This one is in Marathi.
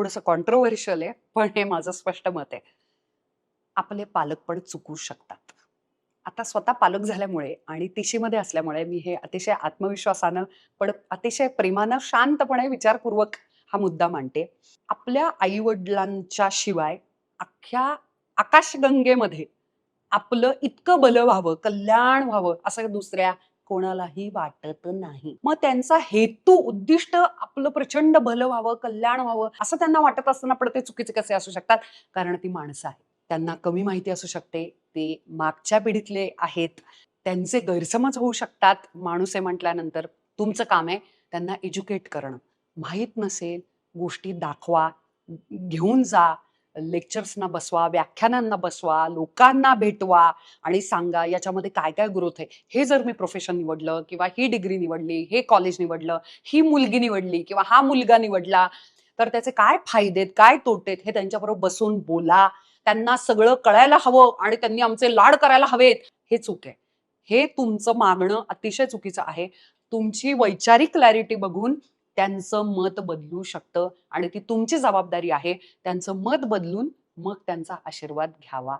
थोडंसं कॉन्ट्रोव्हर्शियल आहे, पण हे माझं स्पष्ट मत आहे. आपले पालक पण चुकू शकतात. आता स्वतः पालक झाल्यामुळे आणि तिशीमध्ये असल्यामुळे मी हे अतिशय आत्मविश्वासानं, पण अतिशय प्रेमानं, शांतपणे, विचारपूर्वक हा मुद्दा मांडते. आपल्या आई-वडिलांच्या शिवाय अख्ख्या आकाशगंगेमध्ये आपलं इतकं भलं व्हावं, कल्याण व्हावं, असं दुसऱ्या कोणालाही वाटत नाही. मग त्यांचा हेतू, उद्दिष्ट आपलं प्रचंड भलं व्हावं, कल्याण व्हावं, असं त्यांना वाटत असताना पण ते चुकीचे कसे असू शकतात? कारण ती माणसं आहेत. त्यांना कमी माहिती असू शकते. ते मागच्या पिढीतले आहेत. त्यांचे गैरसमज होऊ शकतात. माणूस आहे म्हटल्यानंतर तुमचं काम आहे त्यांना एज्युकेट करणं. माहीत नसेल, गोष्टी दाखवा, घेऊन जा, लेक्चर्सना बसवा, व्याख्यानांना बसवा, लोकांना भेटवा आणि सांगा याच्यामध्ये काय काय ग्रोथ आहे. हे जर मी प्रोफेशन निवडलं किंवा ही डिग्री निवडली, हे कॉलेज निवडलं, ही मुलगी निवडली किंवा हा मुलगा निवडला, तर त्याचे काय फायदेत, काय तोटेत हे त्यांच्याबरोबर बसून बोला. त्यांना सगळं कळायला हवं आणि त्यांनी आमचे लाड करायला हवेत, हे चूक आहे. हे तुमचं मागणं अतिशय चुकीचं आहे. तुमची वैचारिक क्लॅरिटी बघून त्यांचं मत बदलू शकतं आणि ती तुमची जबाबदारी आहे त्यांचं मत बदलून मग त्यांचा आशीर्वाद घ्यावा.